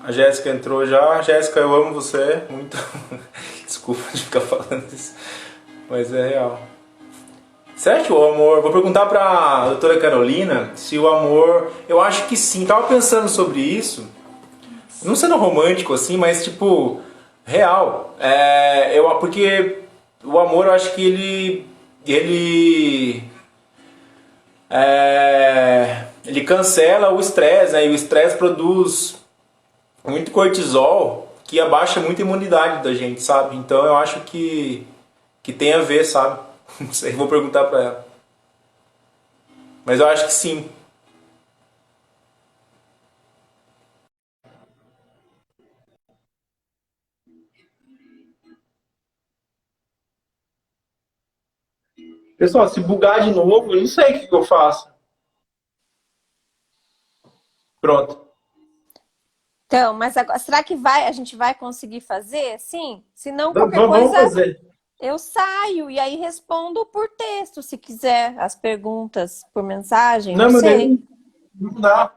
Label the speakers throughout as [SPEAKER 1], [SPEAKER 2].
[SPEAKER 1] A Jéssica entrou já. Jéssica, eu amo você muito. Desculpa de ficar falando isso, mas é real. Certo, o amor. Vou perguntar pra doutora Carolina se o amor. Eu acho que sim. Tava pensando sobre isso. Não sendo romântico assim, mas tipo. Real. Porque o amor eu acho que ele cancela o estresse, né? E o estresse produz muito cortisol que abaixa muito a imunidade da gente, sabe? Então eu acho que tem a ver, sabe? Não sei, vou perguntar pra ela. Mas eu acho que sim. Pessoal, se bugar de novo, eu não sei o que eu faço. Pronto.
[SPEAKER 2] Então, mas agora, será que a gente vai conseguir fazer? Sim. Se não, qualquer
[SPEAKER 1] Vamos
[SPEAKER 2] coisa
[SPEAKER 1] fazer.
[SPEAKER 2] eu saio e aí respondo por texto, se quiser, as perguntas por mensagem, não
[SPEAKER 1] Não, meu Deus,
[SPEAKER 2] sei.
[SPEAKER 1] não dá.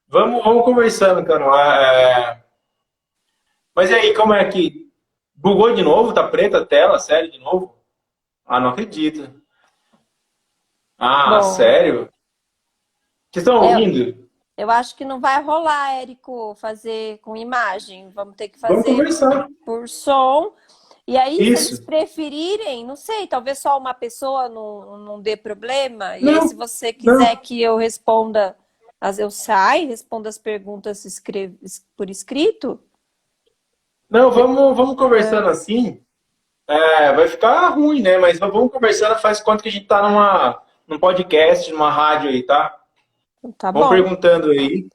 [SPEAKER 1] Vamos conversando, Carol. Mas e aí, como é que. Bugou de novo? Tá preta a tela? Sério, de novo? Ah, não acredito. Ah,
[SPEAKER 2] Bom,
[SPEAKER 1] sério? Vocês estão
[SPEAKER 2] eu,
[SPEAKER 1] ouvindo?
[SPEAKER 2] eu acho que não vai rolar, Érico, fazer com imagem. Vamos ter que
[SPEAKER 1] Vamos
[SPEAKER 2] fazer
[SPEAKER 1] conversar.
[SPEAKER 2] por som. E aí, se
[SPEAKER 1] Isso.
[SPEAKER 2] eles preferirem, não sei, talvez só uma pessoa não dê problema. E aí,
[SPEAKER 1] Não,
[SPEAKER 2] se você quiser
[SPEAKER 1] não.
[SPEAKER 2] que eu responda, eu saio, respondo as perguntas por escrito.
[SPEAKER 1] Não, vamos conversando
[SPEAKER 2] É,
[SPEAKER 1] assim. Vai ficar ruim, né? Mas vamos conversando, faz conta que a gente tá num podcast, numa rádio aí, tá?
[SPEAKER 2] tá
[SPEAKER 1] Vamos
[SPEAKER 2] bom.
[SPEAKER 1] perguntando aí.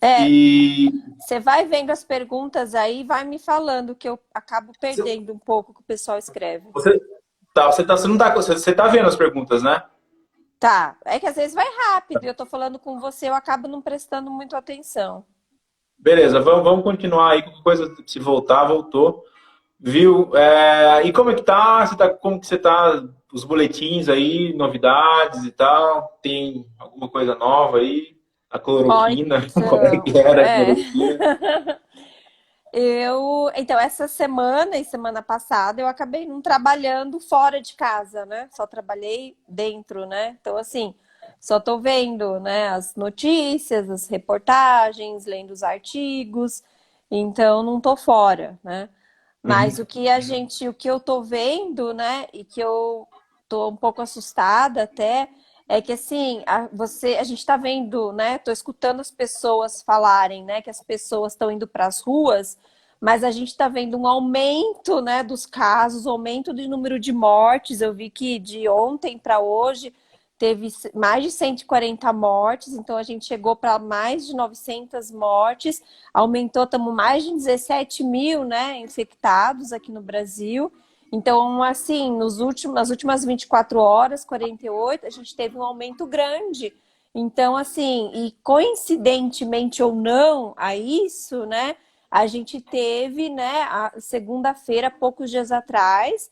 [SPEAKER 2] É,
[SPEAKER 1] E
[SPEAKER 2] você vai vendo as perguntas aí, e vai me falando que eu acabo perdendo um pouco o que o pessoal escreve.
[SPEAKER 1] você você não tá, você tá vendo as perguntas, né?
[SPEAKER 2] Tá, é que às vezes vai rápido e eu tô falando com você, eu acabo não prestando muito atenção.
[SPEAKER 1] Beleza, vamos continuar aí. Qualquer coisa, se voltar, voltou. Viu? E como é que tá? Como que você tá? Os boletins aí, novidades e tal? Tem alguma coisa nova aí? A
[SPEAKER 2] Ó,
[SPEAKER 1] cloroquina, como é que
[SPEAKER 2] então,
[SPEAKER 1] era a cloroquina?
[SPEAKER 2] então, essa semana e semana passada eu acabei não trabalhando fora de casa, né? Só trabalhei dentro, né? Então, assim, só tô vendo, né, as notícias, as reportagens, lendo os artigos, então não tô fora, né? Mas
[SPEAKER 1] Uhum.
[SPEAKER 2] o que eu tô vendo, né, e que eu tô um pouco assustada até, é que assim, a gente tá vendo, né, tô escutando as pessoas falarem, né, que as pessoas estão indo para as ruas, mas a gente tá vendo um aumento, né, dos casos, aumento do número de mortes. Eu vi que de ontem para hoje teve mais de 140 mortes, então a gente chegou para mais de 900 mortes, aumentou, estamos mais de 17 mil, né, infectados aqui no Brasil. Então, assim, nas últimas 24 horas, 48, a gente teve um aumento grande. Então, assim, e coincidentemente ou não a isso, né, a gente teve, né, a segunda-feira, poucos dias atrás,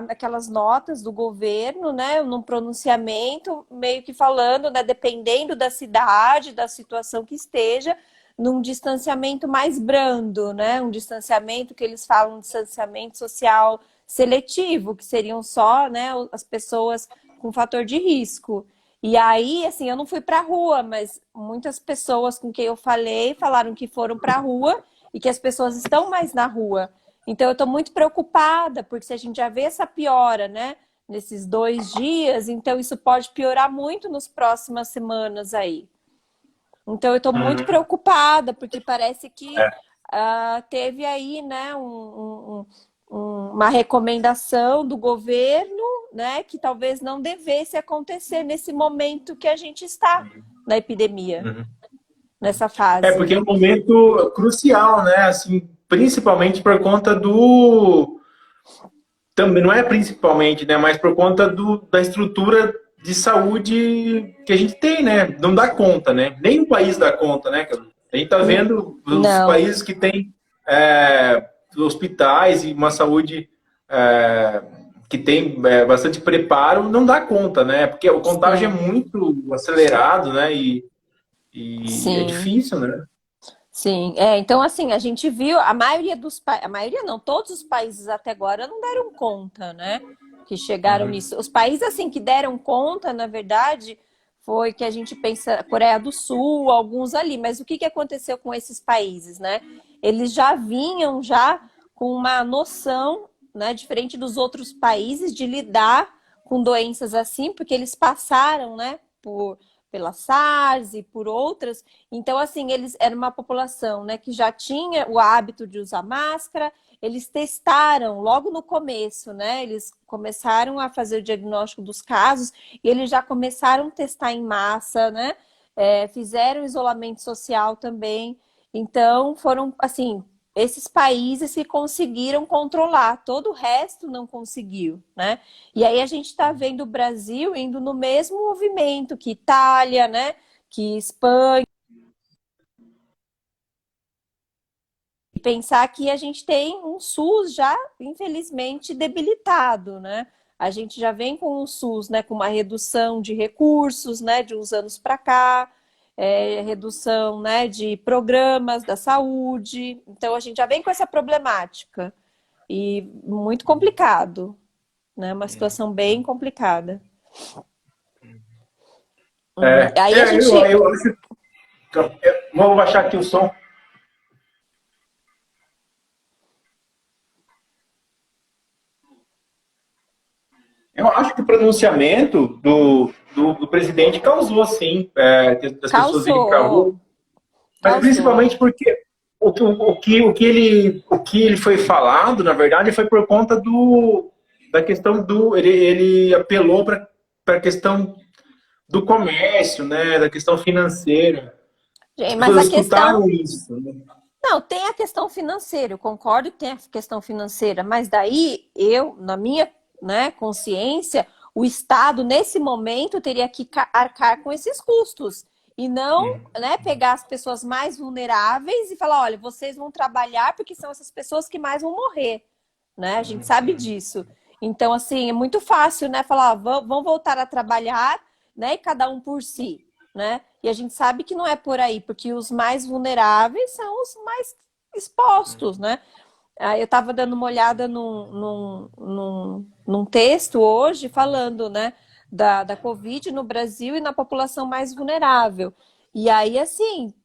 [SPEAKER 2] aquelas notas do governo, né, num pronunciamento, meio que falando, né, dependendo da cidade, da situação que esteja, num distanciamento mais brando, né, um distanciamento que eles falam de distanciamento social seletivo, que seriam só, né, as pessoas com fator de risco. E aí, assim, eu não fui para a rua, mas muitas pessoas com quem eu falei falaram que foram para a rua e que as pessoas estão mais na rua. Então, eu estou muito preocupada, porque se a gente já vê essa piora, né, nesses 2 dias, então isso pode piorar muito nas próximas semanas aí. Então, eu estou muito
[SPEAKER 1] Uhum.
[SPEAKER 2] preocupada, porque parece que
[SPEAKER 1] É.
[SPEAKER 2] teve aí, né, uma recomendação do governo, né, que talvez não devesse acontecer nesse momento que a gente está na epidemia,
[SPEAKER 1] Uhum.
[SPEAKER 2] nessa fase.
[SPEAKER 1] Porque é um momento crucial, né? Assim, principalmente por conta do. Também não é principalmente, né? Mas por conta da estrutura de saúde que a gente tem, né? Não dá conta, né? Nem o país dá conta, né? A gente está vendo os
[SPEAKER 2] Não,
[SPEAKER 1] países que têm hospitais e uma saúde é, que tem bastante preparo, não dá conta, né? Porque o contágio é
[SPEAKER 2] sim,
[SPEAKER 1] muito acelerado, né? E é
[SPEAKER 2] sim.
[SPEAKER 1] difícil, né?
[SPEAKER 2] Sim, então assim, a gente viu, a maioria dos países, a maioria não, todos os países até agora não deram conta, né? Que chegaram
[SPEAKER 1] Uhum.
[SPEAKER 2] nisso. Os países assim que deram conta, na verdade, foi que a gente pensa, Coreia do Sul, alguns ali, mas o que que aconteceu com esses países, né? Eles já vinham já com uma noção, né, diferente dos outros países de lidar com doenças assim, porque eles passaram, né, por pela SARS e por outras. Então, assim, eles era uma população, né, que já tinha o hábito de usar máscara. Eles testaram logo no começo, né? Eles começaram a fazer o diagnóstico dos casos e eles já começaram a testar em massa, né? Fizeram isolamento social também. Então, foram, assim, esses países que conseguiram controlar, todo o resto não conseguiu, né? E aí a gente está vendo o Brasil indo no mesmo movimento que Itália, né? Que Espanha. E pensar que a gente tem um SUS já, infelizmente, debilitado, né? A gente já vem com o SUS, né, com uma redução de recursos, né, de uns anos para cá, redução, né, de programas da saúde. Então, a gente já vem com essa problemática e muito complicado, né? Uma situação bem complicada. Aí a gente.
[SPEAKER 3] Eu acho. Vou baixar aqui o som. Eu acho que o pronunciamento do presidente causou, sim, das pessoas irem para a rua,
[SPEAKER 2] Causou,
[SPEAKER 3] mas
[SPEAKER 2] causou.
[SPEAKER 3] principalmente porque o que ele foi falado, na verdade, foi por conta da questão do. Ele apelou para a questão do comércio, né, da questão financeira. As
[SPEAKER 2] Gente, mas
[SPEAKER 3] pessoas
[SPEAKER 2] a questão.
[SPEAKER 3] escutaram isso. Né?
[SPEAKER 2] Não, tem a questão financeira, eu concordo que tem a questão financeira, mas daí eu, na minha, né, consciência, o Estado, nesse momento, teria que arcar com esses custos. E não, né, pegar as pessoas mais vulneráveis e falar, olha, vocês vão trabalhar porque são essas pessoas que mais vão morrer, né? A gente sabe disso. Então, assim, é muito fácil, né, falar, ó, vão voltar a trabalhar, né, e cada um por si, né? E a gente sabe que não é por aí, porque os mais vulneráveis são os mais expostos, né? Eu estava dando uma olhada num texto hoje falando, né, da Covid no Brasil e na população mais vulnerável. E aí, assim,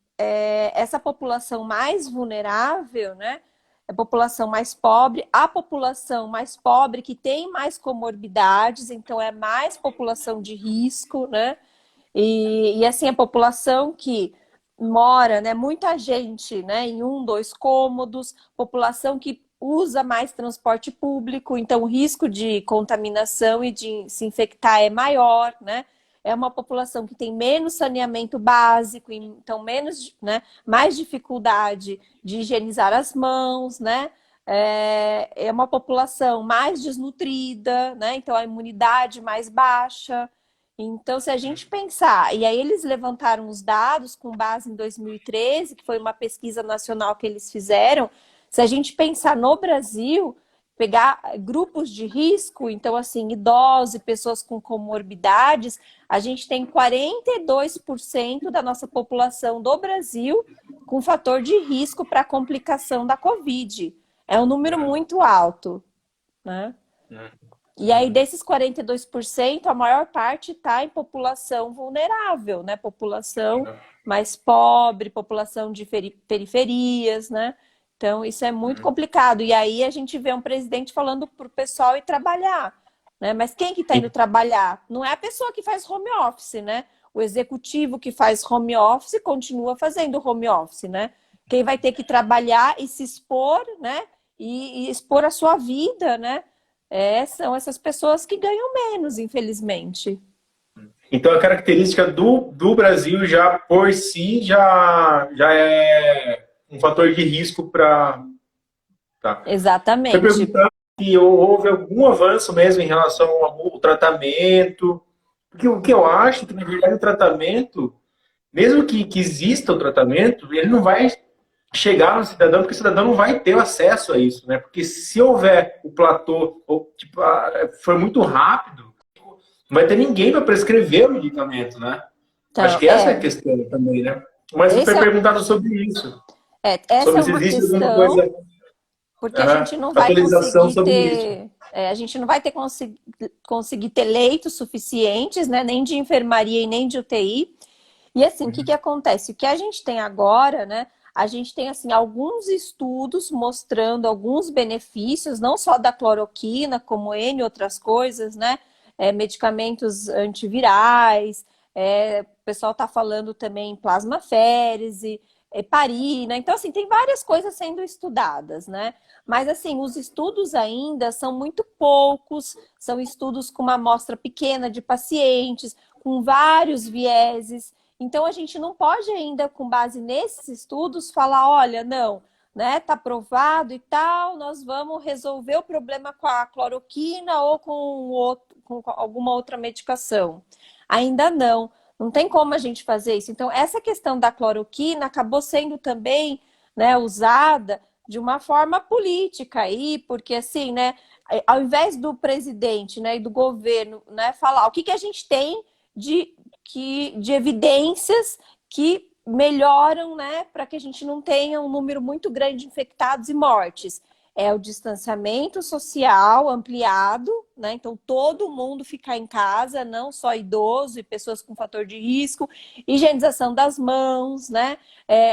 [SPEAKER 2] essa população mais vulnerável, né, é a população mais pobre, a população mais pobre que tem mais comorbidades, então é mais população de risco, né? E assim, a população que mora, né, muita gente, né, em um, dois cômodos, população que usa mais transporte público, então o risco de contaminação e de se infectar é maior, né? É uma população que tem menos saneamento básico, então menos, né, mais dificuldade de higienizar as mãos, né? É uma população mais desnutrida, né? Então a imunidade mais baixa. Então, se a gente pensar, e aí eles levantaram os dados com base em 2013, que foi uma pesquisa nacional que eles fizeram. Se a gente pensar no Brasil, pegar grupos de risco, então assim, idosos e pessoas com comorbidades, a gente tem 42% da nossa população do Brasil com fator de risco para complicação da Covid. É um número muito alto, né? E aí, desses 42%, a maior parte está em população vulnerável, né? População mais pobre, população de periferias, né? Então, isso é muito complicado. E aí a gente vê um presidente falando para o pessoal ir trabalhar, né? Mas quem que está indo trabalhar? Não é a pessoa que faz home office, né? O executivo que faz home office continua fazendo home office, né? Quem vai ter que trabalhar e se expor, né? E expor a sua vida, né? São essas pessoas que ganham menos, infelizmente.
[SPEAKER 3] Então, a característica do Brasil já por si já é um fator de risco para. Tá. Você
[SPEAKER 2] Exatamente.
[SPEAKER 3] perguntando se houve algum avanço mesmo em relação ao tratamento. Porque o que eu acho é que, na verdade, o tratamento, mesmo que exista o tratamento, ele não vai chegar no cidadão, porque o cidadão não vai ter acesso a isso, né? Porque se houver o platô, ou, tipo, foi muito rápido, não vai ter ninguém para prescrever o medicamento, né? Acho
[SPEAKER 2] Então,
[SPEAKER 3] que essa é a questão também, né? Mas você
[SPEAKER 2] esse
[SPEAKER 3] foi
[SPEAKER 2] é,
[SPEAKER 3] perguntado sobre isso.
[SPEAKER 2] Essa
[SPEAKER 3] Sobre
[SPEAKER 2] é
[SPEAKER 3] se
[SPEAKER 2] uma
[SPEAKER 3] existe alguma
[SPEAKER 2] questão,
[SPEAKER 3] coisa,
[SPEAKER 2] porque a gente não vai
[SPEAKER 3] atualização
[SPEAKER 2] conseguir
[SPEAKER 3] sobre isso.
[SPEAKER 2] ter, a gente não vai ter conseguir ter leitos suficientes, né? Nem de enfermaria e nem de UTI. E assim, o que que acontece? O que a gente tem agora, né? A gente tem assim alguns estudos mostrando alguns benefícios, não só da cloroquina, como N outras coisas, né? Medicamentos antivirais, o pessoal está falando também em plasmaférese, heparina. Então, assim, tem várias coisas sendo estudadas, né? Mas, assim, os estudos ainda são muito poucos, são estudos com uma amostra pequena de pacientes, com vários vieses. Então, a gente não pode ainda, com base nesses estudos, falar, olha, não, né, tá provado e tal, nós vamos resolver o problema com a cloroquina ou com alguma outra medicação. Ainda não. Não tem como a gente fazer isso. Então, essa questão da cloroquina acabou sendo também, né, usada de uma forma política aí, porque assim, né, ao invés do presidente, né, e do governo, né, falar o que a gente tem de evidências que melhoram, né, para que a gente não tenha um número muito grande de infectados e mortes. É o distanciamento social ampliado, né? Então todo mundo ficar em casa, não só idoso e pessoas com fator de risco, higienização das mãos, né?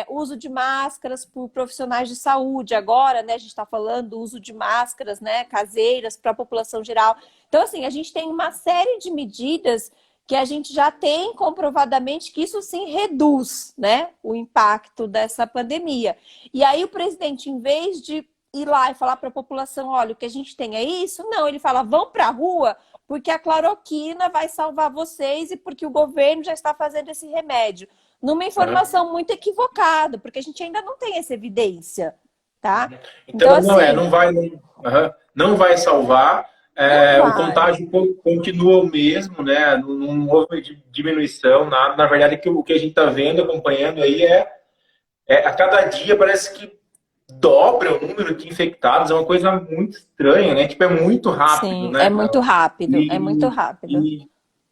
[SPEAKER 2] Uso de máscaras por profissionais de saúde. Agora, né, a gente está falando do uso de máscaras, né, caseiras para a população geral. Então, assim, a gente tem uma série de medidas que a gente já tem comprovadamente que isso sim reduz, né, o impacto dessa pandemia. E aí o presidente, em vez de ir lá e falar para a população, olha, o que a gente tem é isso, não, ele fala, vão para a rua porque a cloroquina vai salvar vocês e porque o governo já está fazendo esse remédio. Numa informação muito equivocada, porque a gente ainda não tem essa evidência, tá? Então,
[SPEAKER 3] Então,
[SPEAKER 2] assim,
[SPEAKER 3] não vai salvar.
[SPEAKER 2] não
[SPEAKER 3] O
[SPEAKER 2] vai.
[SPEAKER 3] contágio continua o mesmo, né? Não houve diminuição, nada. Na verdade, o que a gente está vendo, acompanhando aí a cada dia parece que dobra o número de infectados, é uma coisa muito estranha, né? Tipo, é muito rápido,
[SPEAKER 2] Sim, é
[SPEAKER 3] né,
[SPEAKER 2] muito
[SPEAKER 3] Carol?
[SPEAKER 2] rápido, é muito
[SPEAKER 3] E,
[SPEAKER 2] rápido.
[SPEAKER 3] e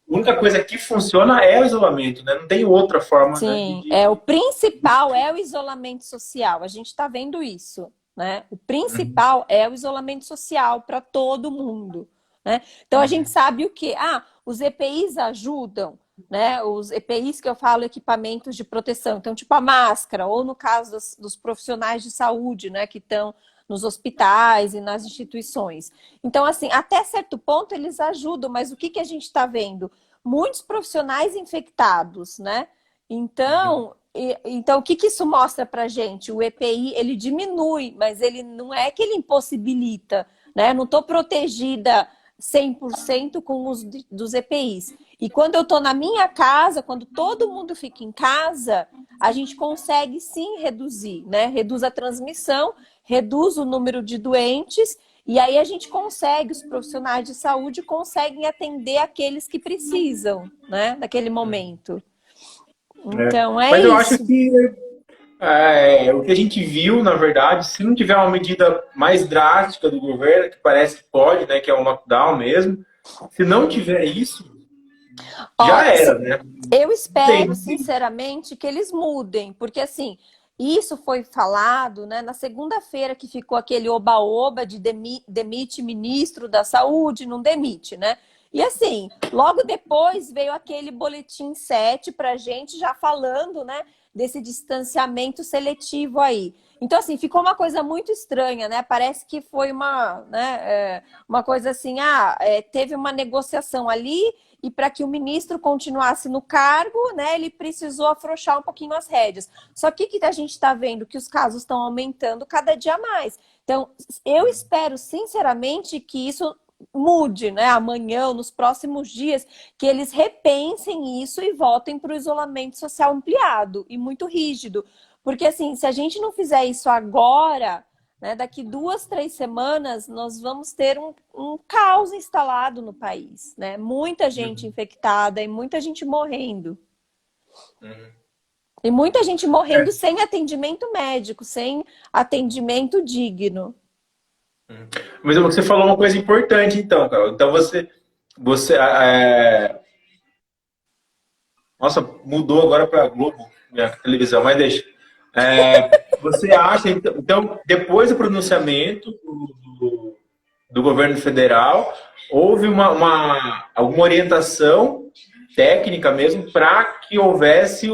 [SPEAKER 3] a única coisa que funciona é o isolamento, né? Não tem outra forma, né,
[SPEAKER 2] Sim, o principal é o isolamento social. A gente está vendo isso, né? O principal é o isolamento social para todo mundo, né? Então a gente sabe o quê? Os EPIs ajudam, né? Os EPIs que eu falo, equipamentos de proteção. Então, tipo a máscara, ou no caso dos profissionais de saúde, né? Que estão nos hospitais e nas instituições. Então, assim, até certo ponto eles ajudam, mas o que a gente está vendo? Muitos profissionais infectados, né? Então, o que isso mostra para a gente? O EPI, ele diminui, mas ele não é que ele impossibilita, né? Eu não estou protegida 100% com o uso dos EPIs. E quando eu estou na minha casa, quando todo mundo fica em casa, a gente consegue sim reduzir, né? Reduz a transmissão, reduz o número de doentes, e aí a gente consegue, os profissionais de saúde conseguem atender aqueles que precisam, né? Naquele momento. Então, é
[SPEAKER 3] Mas eu acho
[SPEAKER 2] isso.
[SPEAKER 3] que o que a gente viu, na verdade, se não tiver uma medida mais drástica do governo, que parece que pode, né, que é um lockdown mesmo, se não tiver isso,
[SPEAKER 2] Ó,
[SPEAKER 3] já era, né?
[SPEAKER 2] eu
[SPEAKER 3] Não tem,
[SPEAKER 2] espero,
[SPEAKER 3] não tem.
[SPEAKER 2] sinceramente, que eles mudem, porque assim, isso foi falado, né, na segunda-feira que ficou aquele oba-oba de demite ministro da saúde, não demite, né? E assim, logo depois veio aquele boletim 7 pra gente já falando, né, desse distanciamento seletivo aí. Então, assim, ficou uma coisa muito estranha, né? Parece que foi uma coisa assim, teve uma negociação ali e para que o ministro continuasse no cargo, né, ele precisou afrouxar um pouquinho as rédeas. Só que a gente está vendo que os casos estão aumentando cada dia mais. Então, eu espero sinceramente que isso mude, né, amanhã ou nos próximos dias, que eles repensem isso e voltem para o isolamento social ampliado e muito rígido. Porque, assim, se a gente não fizer isso agora, né, daqui 2, 3 semanas, nós vamos ter um caos instalado no país, né? Muita gente infectada e muita gente morrendo. E muita gente morrendo sem atendimento médico, sem atendimento digno.
[SPEAKER 3] Mas você falou uma coisa importante, então, Carol. Então você, nossa, mudou agora para Globo, minha televisão, mas deixa. Você acha, então, depois do pronunciamento do governo federal, houve alguma orientação técnica mesmo para que houvesse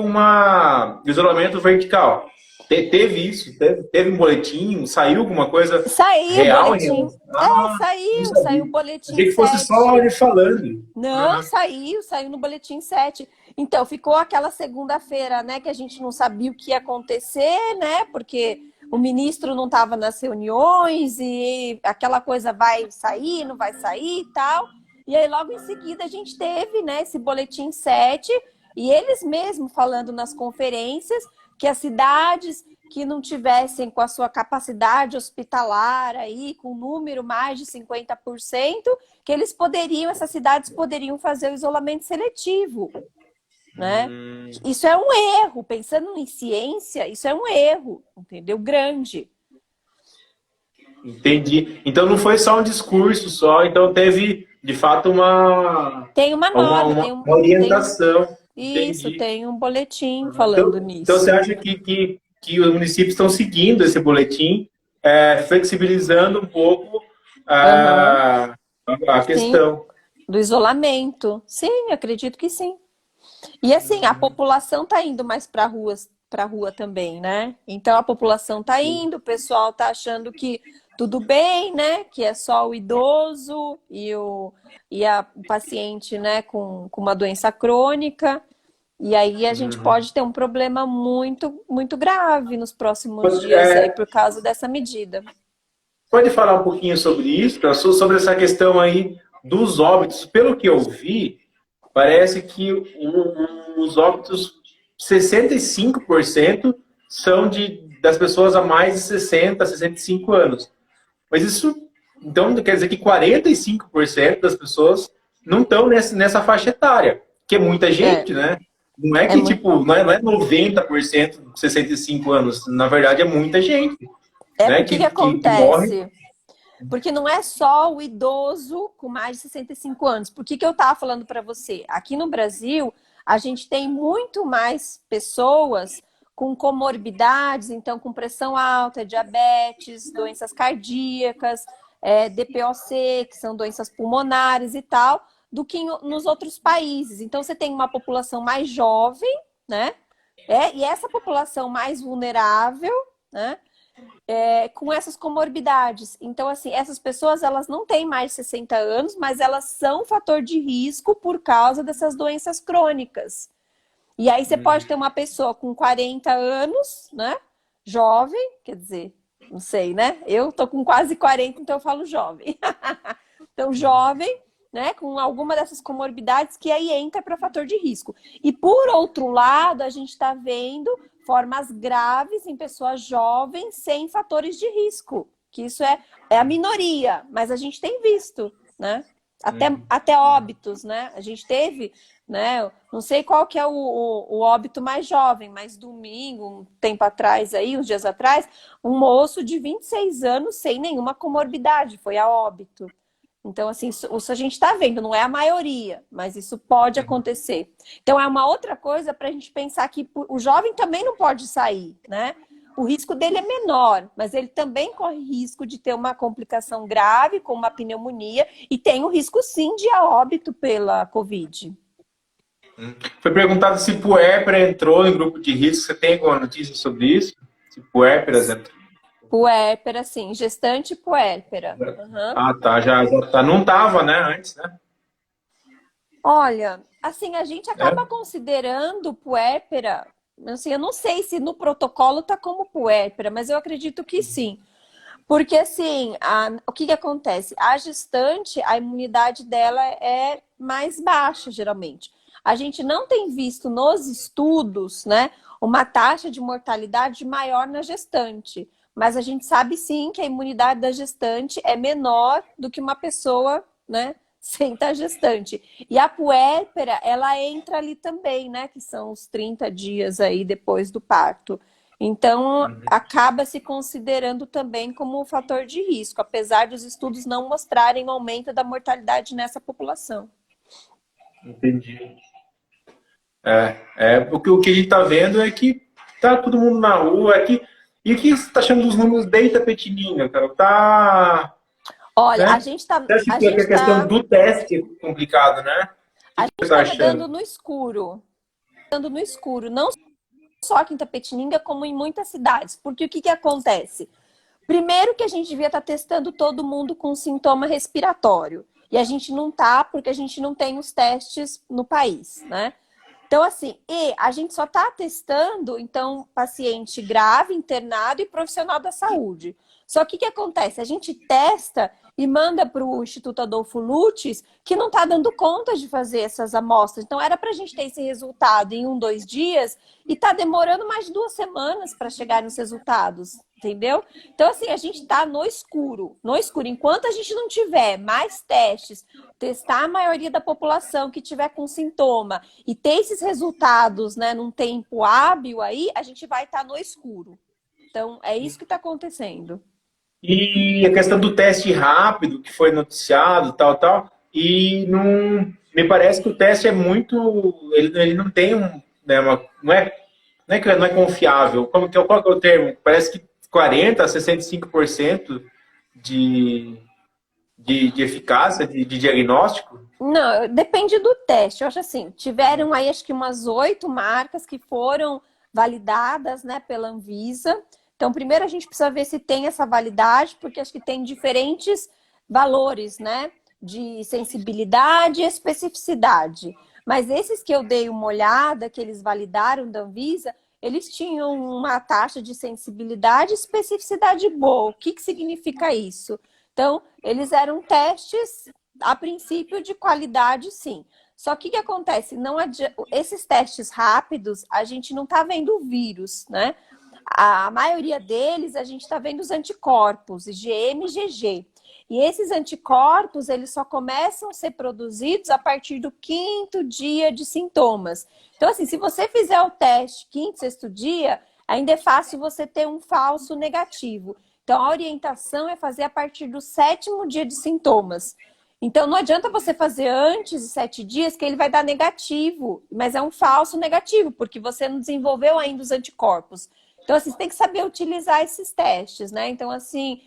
[SPEAKER 3] isolamento vertical? Teve isso? Teve um boletim? Saiu alguma coisa
[SPEAKER 2] Saiu o
[SPEAKER 3] real em
[SPEAKER 2] boletim.
[SPEAKER 3] relação? Ah, não
[SPEAKER 2] Saiu o
[SPEAKER 3] sabia.
[SPEAKER 2] boletim
[SPEAKER 3] Achei que fosse
[SPEAKER 2] 7.
[SPEAKER 3] só ele falando.
[SPEAKER 2] Não, saiu no boletim 7. Então, ficou aquela segunda-feira, né, que a gente não sabia o que ia acontecer, né, porque o ministro não estava nas reuniões e aquela coisa vai sair, não vai sair e tal. E aí, logo em seguida, a gente teve, né, esse boletim 7 e eles mesmos falando nas conferências que as cidades que não tivessem com a sua capacidade hospitalar aí, com um número mais de 50%, que essas cidades poderiam fazer o isolamento seletivo, né? Isso é um erro, pensando em ciência, isso é um erro, entendeu? Grande.
[SPEAKER 3] Entendi. Então não foi só um discurso só, então teve de fato
[SPEAKER 2] Tem uma nota,
[SPEAKER 3] uma orientação.
[SPEAKER 2] isso,
[SPEAKER 3] Entendi.
[SPEAKER 2] tem um boletim falando
[SPEAKER 3] Então você
[SPEAKER 2] nisso.
[SPEAKER 3] acha que os municípios estão seguindo esse boletim, flexibilizando um pouco
[SPEAKER 2] Aham.
[SPEAKER 3] a
[SPEAKER 2] Sim,
[SPEAKER 3] questão.
[SPEAKER 2] do isolamento. Sim, acredito que sim. E assim, a população tá indo mais para rua também, né? Então a população tá indo, o pessoal tá achando que tudo bem, né? Que é só o idoso o paciente, né, com uma doença crônica. E aí a gente pode ter um problema muito, muito grave nos próximos dias aí por causa dessa medida.
[SPEAKER 3] Pode falar um pouquinho sobre isso, sobre essa questão aí dos óbitos? Pelo que eu vi, parece que os óbitos, 65% são das pessoas a mais de 60, 65 anos. Mas isso, então, quer dizer que 45% das pessoas não estão nessa faixa etária, que é muita
[SPEAKER 2] É,
[SPEAKER 3] gente, né? Não é
[SPEAKER 2] é
[SPEAKER 3] que,
[SPEAKER 2] muito.
[SPEAKER 3] tipo, não é 90% de 65 anos. Na verdade, é muita gente,
[SPEAKER 2] É
[SPEAKER 3] né?
[SPEAKER 2] porque que
[SPEAKER 3] Que morre.
[SPEAKER 2] acontece? Porque não é só o idoso com mais de 65 anos. Por que eu estava falando para você? Aqui no Brasil, a gente tem muito mais pessoas com comorbidades, então com pressão alta, diabetes, doenças cardíacas, DPOC, que são doenças pulmonares e tal, do que nos outros países. Então você tem uma população mais jovem, né? E essa população mais vulnerável, né? Com essas comorbidades. Então, assim, essas pessoas, elas não têm mais de 60 anos, mas elas são fator de risco por causa dessas doenças crônicas. E aí você pode ter uma pessoa com 40 anos, né? Jovem, quer dizer, não sei, né? Eu tô com quase 40, então eu falo jovem. Então, jovem, né, com alguma dessas comorbidades que aí entra para fator de risco. E por outro lado, a gente está vendo formas graves em pessoas jovens sem fatores de risco, que isso é a minoria, mas a gente tem visto, né? Até óbitos, né? A gente teve, né? Não sei qual que é o óbito mais jovem, mas domingo, um tempo atrás aí, uns dias atrás, um moço de 26 anos sem nenhuma comorbidade, foi a óbito. Então, assim, isso a gente está vendo, não é a maioria, mas isso pode acontecer. Então, é uma outra coisa para a gente pensar que o jovem também não pode sair, né? O risco dele é menor, mas ele também corre risco de ter uma complicação grave, como uma pneumonia, e tem o risco, sim, de óbito pela Covid.
[SPEAKER 3] Foi perguntado se puérpera entrou em grupo de risco. Você tem alguma notícia sobre isso? Se puérperas entrou?
[SPEAKER 2] Puérpera, sim, gestante puérpera. Uhum.
[SPEAKER 3] Ah, tá, já tá. Não tava, né, antes, né?
[SPEAKER 2] Olha, assim, a gente acaba
[SPEAKER 3] É?
[SPEAKER 2] considerando puérpera, assim, eu não sei se no protocolo tá como puérpera, mas eu acredito que sim. Porque, assim, o que acontece? A gestante, a imunidade dela é mais baixa, geralmente. A gente não tem visto nos estudos, né, uma taxa de mortalidade maior na gestante. Mas a gente sabe, sim, que a imunidade da gestante é menor do que uma pessoa, né, sem estar gestante. E a puérpera, ela entra ali também, né, que são os 30 dias aí depois do parto. Então, acaba se considerando também como um fator de risco, apesar dos estudos não mostrarem o aumento da mortalidade nessa população.
[SPEAKER 3] Entendi. O que a gente está vendo é que tá todo mundo na rua aqui. E o que você tá achando dos números da Itapetininga, cara? Tá,
[SPEAKER 2] Olha,
[SPEAKER 3] né? Você acha que a questão do teste é complicado, né? O
[SPEAKER 2] a
[SPEAKER 3] que você
[SPEAKER 2] gente
[SPEAKER 3] tá
[SPEAKER 2] tá nadando
[SPEAKER 3] achando?
[SPEAKER 2] no escuro. Nadando no escuro. Não só aqui em Itapetininga, como em muitas cidades. Porque o que que acontece? Primeiro que a gente devia estar testando todo mundo com sintoma respiratório. E a gente não tá, porque a gente não tem os testes no país, né? Então, assim, e a gente só está testando, então, paciente grave, internado e profissional da saúde. Só que o que acontece? A gente testa e manda para o Instituto Adolfo Lutz, que não está dando conta de fazer essas amostras. Então, era para a gente ter esse resultado em 1, 2 dias e está demorando mais de 2 semanas para chegar nos resultados, entendeu? Então, assim, a gente está no escuro, no escuro. Enquanto a gente não tiver mais testes, testar a maioria da população que tiver com sintoma e ter esses resultados, né, num tempo hábil aí, a gente vai estar no escuro. Então, é isso que está acontecendo.
[SPEAKER 3] E a questão do teste rápido, que foi noticiado, tal, e não, me parece que o teste é muito, ele não tem um, né, não é confiável. Qual que é o termo? Parece que 40 a 65% de, de eficácia de diagnóstico.
[SPEAKER 2] Não, depende do teste. Eu acho assim, tiveram aí acho que umas 8 marcas que foram validadas, né, pela Anvisa. Então, primeiro a gente precisa ver se tem essa validade, porque acho que tem diferentes valores, né, de sensibilidade e especificidade. Mas esses que eu dei uma olhada, que eles validaram da Anvisa, eles tinham uma taxa de sensibilidade e especificidade boa. O que que significa isso? Então, eles eram testes a princípio de qualidade, sim. Só que o que acontece? Não esses testes rápidos, a gente não está vendo o vírus, né? A maioria deles, a gente está vendo os anticorpos, IgM e IgG. E esses anticorpos, eles só começam a ser produzidos a partir do 5º dia de sintomas. Então, assim, se você fizer o teste 5º, 6º dia, ainda é fácil você ter um falso negativo. Então, a orientação é fazer a partir do 7º dia de sintomas. Então, não adianta você fazer antes de 7 dias, que ele vai dar negativo, mas é um falso negativo, porque você não desenvolveu ainda os anticorpos. Então, assim, você tem que saber utilizar esses testes, né? Então, assim,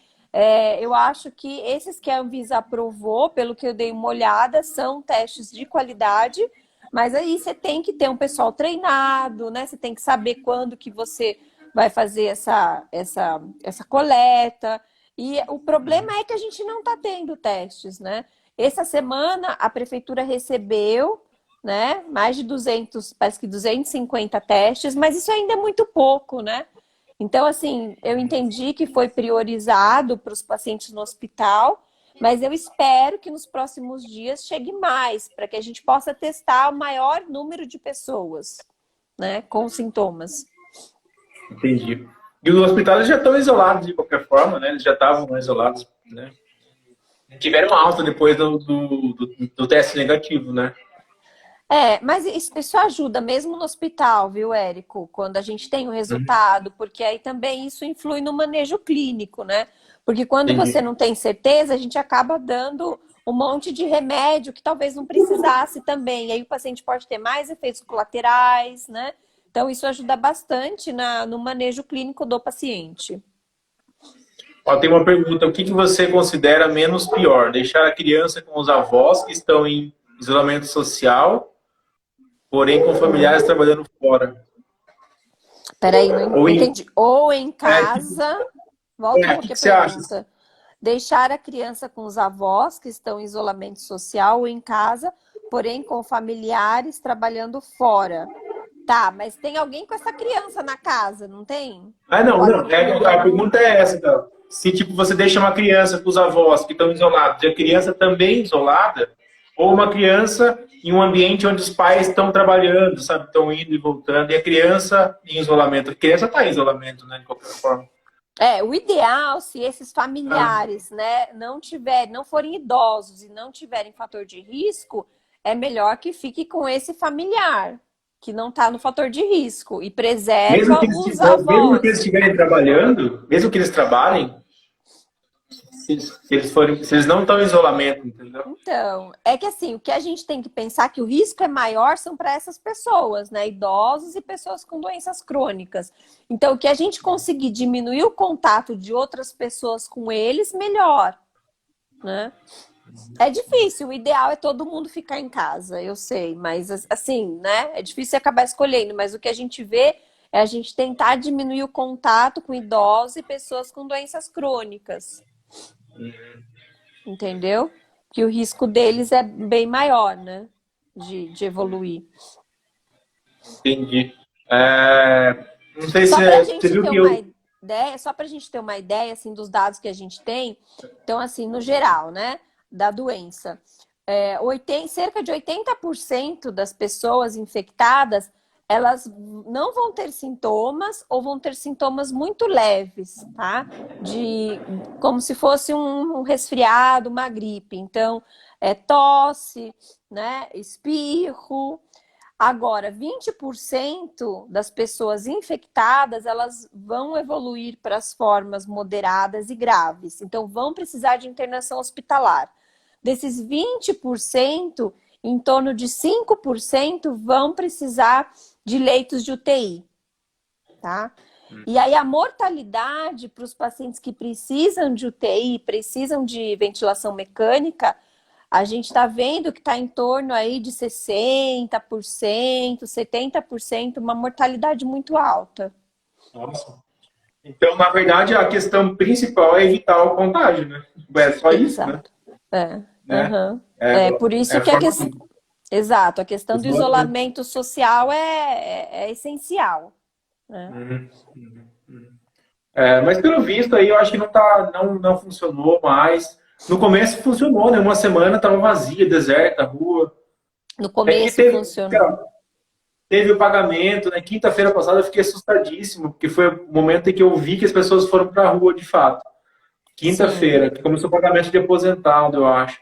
[SPEAKER 2] eu acho que esses que a Anvisa aprovou, pelo que eu dei uma olhada, são testes de qualidade, mas aí você tem que ter um pessoal treinado, né? Você tem que saber quando que você vai fazer essa coleta. E o problema é que a gente não está tendo testes, né? Essa semana a prefeitura recebeu, né, mais de 200, parece que 250 testes, mas isso ainda é muito pouco, né? Então, assim, eu entendi que foi priorizado para os pacientes no hospital, mas eu espero que nos próximos dias chegue mais, para que a gente possa testar o maior número de pessoas, né, com sintomas.
[SPEAKER 3] Entendi. E os hospitais já estão isolados de qualquer forma, né? Eles já estavam isolados, né? Tiveram alta depois do teste negativo, né?
[SPEAKER 2] Mas isso ajuda mesmo no hospital, viu, Érico? Quando a gente tem o resultado, porque aí também isso influi no manejo clínico, né? Porque quando você
[SPEAKER 3] Entendi.
[SPEAKER 2] não tem certeza, a gente acaba dando um monte de remédio que talvez não precisasse também. E aí o paciente pode ter mais efeitos colaterais, né? Então isso ajuda bastante no manejo clínico do paciente.
[SPEAKER 3] Ó, tem uma pergunta. O que você considera menos pior? Deixar a criança com os avós que estão em isolamento social, porém com familiares trabalhando fora?
[SPEAKER 2] Peraí, não
[SPEAKER 3] Ou em,
[SPEAKER 2] entendi. Ou em casa, volta um
[SPEAKER 3] o
[SPEAKER 2] pouquinho a
[SPEAKER 3] que você acha?
[SPEAKER 2] pergunta. Deixar a criança com os avós que estão em isolamento social ou em casa, porém com familiares trabalhando fora. Tá, mas tem alguém com essa criança na casa, não tem?
[SPEAKER 3] Ah, não,
[SPEAKER 2] Pode-
[SPEAKER 3] não. A pergunta é essa, então. Se tipo, você deixa uma criança com os avós que estão isolados, e a criança também isolada, ou uma criança em um ambiente onde os pais estão trabalhando, sabe, estão indo e voltando, e a criança em isolamento. A criança está em isolamento, né, de qualquer forma.
[SPEAKER 2] O ideal, se esses
[SPEAKER 3] Ah,
[SPEAKER 2] familiares, né, não forem idosos e não tiverem fator de risco, é melhor que fique com esse familiar que não está no fator de risco e preserva os
[SPEAKER 3] mesmo que eles
[SPEAKER 2] avós.
[SPEAKER 3] estiverem trabalhando, mesmo que eles trabalhem, se eles não estão em isolamento, entendeu?
[SPEAKER 2] Então, é que assim, o que a gente tem que pensar que o risco é maior são para essas pessoas, né? Idosos e pessoas com doenças crônicas. Então, o que a gente conseguir diminuir o contato de outras pessoas com eles, melhor, né? É difícil, o ideal é todo mundo ficar em casa, eu sei, mas assim, né? É difícil acabar escolhendo, mas o que a gente vê é a gente tentar diminuir o contato com idosos e pessoas com doenças crônicas, entendeu? Que o risco deles é bem maior, né? De evoluir.
[SPEAKER 3] Entendi. Não sei
[SPEAKER 2] Só para a
[SPEAKER 3] você
[SPEAKER 2] gente
[SPEAKER 3] viu
[SPEAKER 2] ter
[SPEAKER 3] que
[SPEAKER 2] uma
[SPEAKER 3] eu.
[SPEAKER 2] ideia, só para a gente ter uma ideia assim dos dados que a gente tem, então assim, no geral, né, da doença, cerca de 80% das pessoas infectadas, elas não vão ter sintomas ou vão ter sintomas muito leves, tá? Como se fosse um resfriado, uma gripe. Então, tosse, né, espirro. Agora, 20% das pessoas infectadas, elas vão evoluir para as formas moderadas e graves. Então, vão precisar de internação hospitalar. Desses 20%, em torno de 5% vão precisar de leitos de UTI, tá? E aí a mortalidade para os pacientes que precisam de UTI, precisam de ventilação mecânica, a gente está vendo que está em torno aí de 60%, 70%, uma mortalidade muito alta.
[SPEAKER 3] Nossa. Então, na verdade, a questão principal é evitar o contágio, né? É só isso, né?
[SPEAKER 2] Exato. É.
[SPEAKER 3] Né?
[SPEAKER 2] Por isso
[SPEAKER 3] É
[SPEAKER 2] que a
[SPEAKER 3] forma
[SPEAKER 2] questão. Exato, a questão do
[SPEAKER 3] isolamento.
[SPEAKER 2] isolamento social é essencial, né?
[SPEAKER 3] Uhum. Mas pelo visto aí, eu acho que não funcionou mais. No começo funcionou, né? Uma semana estava vazia, deserta, a rua.
[SPEAKER 2] No
[SPEAKER 3] É que
[SPEAKER 2] começo funcionou.
[SPEAKER 3] teve o pagamento, né? Quinta-feira passada eu fiquei assustadíssimo, porque foi o momento em que eu vi que as pessoas foram para a rua de fato.
[SPEAKER 2] Sim.
[SPEAKER 3] Quinta-feira, que começou o pagamento de aposentado, eu acho.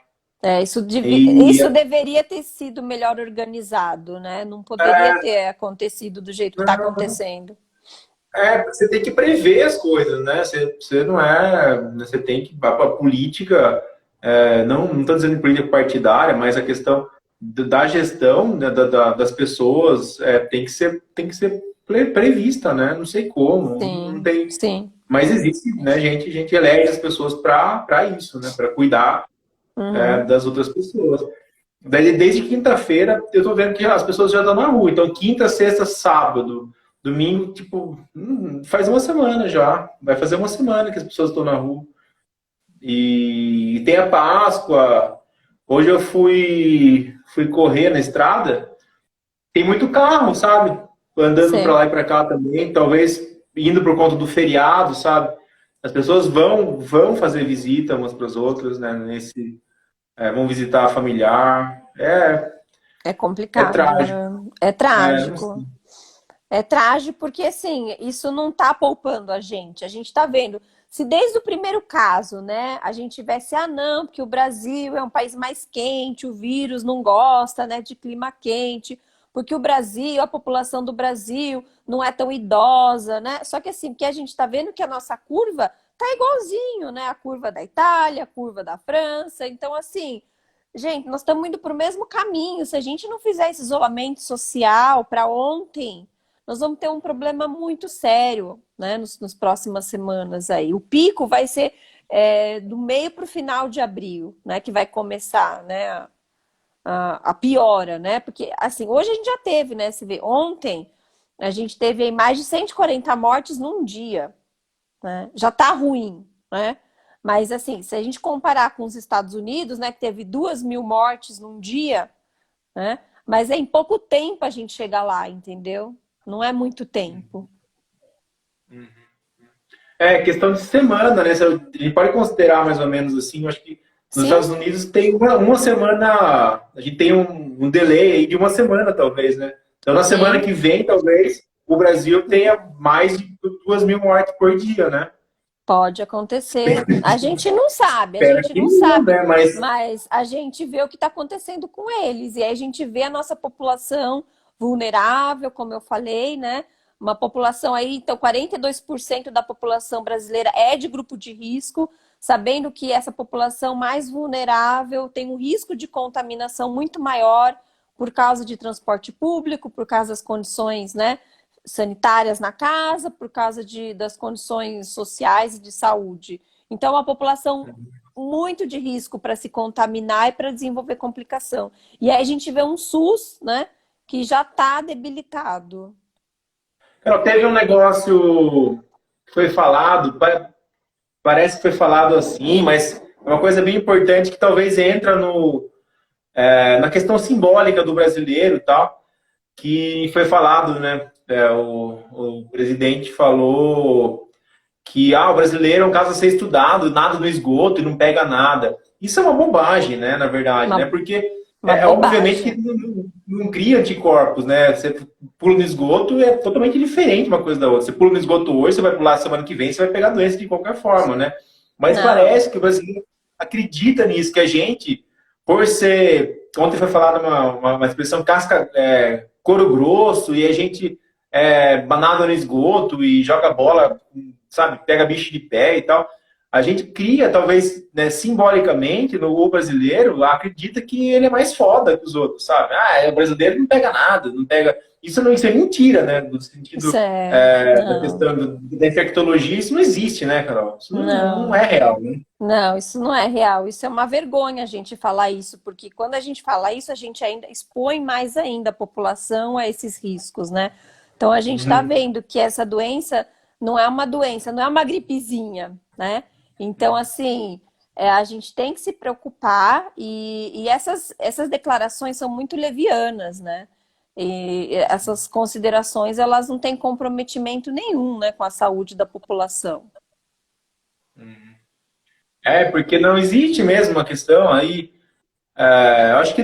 [SPEAKER 2] Isso
[SPEAKER 3] E
[SPEAKER 2] deveria ter sido melhor organizado, né? Não poderia ter acontecido do jeito que está acontecendo.
[SPEAKER 3] você tem que prever as coisas, né? Você não é. Você tem que. A política, não estou dizendo política partidária, mas a questão da gestão, né, das pessoas tem que ser prevista, né? Não sei como, não
[SPEAKER 2] Sim,
[SPEAKER 3] tem.
[SPEAKER 2] sim.
[SPEAKER 3] Mas existe, né? Gente elege as pessoas para isso, né? Para cuidar
[SPEAKER 2] Uhum.
[SPEAKER 3] das outras pessoas. Daí, desde quinta-feira, eu tô vendo que as pessoas já estão na rua. Então, quinta, sexta, sábado, domingo, tipo, faz uma semana já. Vai fazer uma semana que as pessoas estão na rua. E tem a Páscoa. Hoje eu fui correr na estrada. Tem muito carro, sabe? Andando para
[SPEAKER 2] Sei.
[SPEAKER 3] lá e para cá também. Talvez indo por conta do feriado, sabe? As pessoas vão fazer visita umas para as outras, né? Vão visitar a familiar.
[SPEAKER 2] É
[SPEAKER 3] É
[SPEAKER 2] complicado,
[SPEAKER 3] trágico.
[SPEAKER 2] né? É
[SPEAKER 3] Não
[SPEAKER 2] trágico.
[SPEAKER 3] sei.
[SPEAKER 2] É trágico porque, assim, isso não está poupando a gente. A gente está vendo. Se desde o primeiro caso, né, a gente tivesse, não, porque o Brasil é um país mais quente, o vírus não gosta, né, de clima quente, porque o Brasil, a população do Brasil não é tão idosa, né? Só que, assim, porque a gente está vendo que a nossa curva tá igualzinho, né? A curva da Itália, a curva da França. Então, assim, gente, nós estamos indo para o mesmo caminho. Se a gente não fizer esse isolamento social para ontem, nós vamos ter um problema muito sério, né, nas próximas semanas aí. O pico vai ser do meio para o final de abril, né, que vai começar, né, a piora, né, porque assim, hoje a gente já teve, né, se vê, ontem a gente teve aí mais de 140 mortes num dia, né, já tá ruim, né, mas assim, se a gente comparar com os Estados Unidos, né, que teve 2.000 mortes num dia, né, mas é em pouco tempo a gente chegar lá, entendeu? Não é muito tempo.
[SPEAKER 3] Questão de semana, né? A gente pode considerar mais ou menos assim. Eu acho que nos
[SPEAKER 2] Sim,
[SPEAKER 3] Estados Unidos tem uma semana. A gente tem um delay aí de uma semana, talvez, né? Então, na semana
[SPEAKER 2] sim.
[SPEAKER 3] que vem, talvez, o Brasil tenha mais de 2.000 mortes por dia, né?
[SPEAKER 2] Pode acontecer. A gente não sabe, a
[SPEAKER 3] Espero
[SPEAKER 2] gente
[SPEAKER 3] que
[SPEAKER 2] não
[SPEAKER 3] não,
[SPEAKER 2] sabe,
[SPEAKER 3] né? Mas
[SPEAKER 2] mas a gente vê o que está acontecendo com eles. E aí a gente vê a nossa população vulnerável, como eu falei, né? Uma população aí, então 42% da população brasileira é de grupo de risco, sabendo que essa população mais vulnerável tem um risco de contaminação muito maior por causa de transporte público, por causa das condições, né, sanitárias na casa, por causa das condições sociais e de saúde. Então, a população muito de risco para se contaminar e para desenvolver complicação. E aí a gente vê um SUS, né, que já está debilitado.
[SPEAKER 3] Carol, teve um negócio que foi falado, parece que foi falado assim, mas é uma coisa bem importante que talvez entra na questão simbólica do brasileiro e tal, que foi falado, né? O presidente falou que o brasileiro é um caso a ser estudado, nada no esgoto e não pega nada. Isso é uma bobagem, né, na verdade, né? Porque obviamente que não cria anticorpos, né? Você pula no esgoto, é totalmente diferente uma coisa da outra. Você pula no esgoto hoje, você vai pular semana que vem, você vai pegar doença de qualquer forma, né? Mas parece que o brasileiro acredita nisso, que a gente, por ser... Ontem foi falada uma expressão couro grosso, e a gente nada no esgoto e joga bola, sabe, pega bicho de pé e tal. A gente cria, talvez, né, simbolicamente, o brasileiro acredita que ele é mais foda que os outros, sabe? O brasileiro não pega nada, não pega... Isso é mentira, né? No sentido da questão da infectologia, isso não existe, né, Carol? Isso não é real, né?
[SPEAKER 2] Não, isso não é real. Isso é uma vergonha a gente falar isso, porque quando a gente fala isso, a gente ainda expõe mais ainda a população a esses riscos, né? Então, a gente está vendo que essa doença não é uma doença, não é uma gripezinha, né? Então, assim, a gente tem que se preocupar e essas declarações são muito levianas, né? E essas considerações, elas não têm comprometimento nenhum, né, com a saúde da população.
[SPEAKER 3] Porque não existe mesmo uma questão aí. Acho que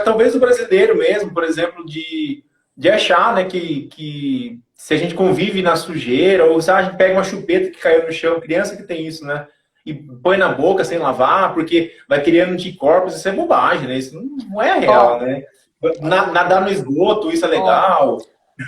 [SPEAKER 3] talvez o brasileiro mesmo, por exemplo, de achar, né, que se a gente convive na sujeira, ou se a gente pega uma chupeta que caiu no chão, criança que tem isso, né, e põe na boca sem lavar, porque vai criando anticorpos, isso é bobagem, né, isso não é real, né. Nadar no esgoto, isso é legal,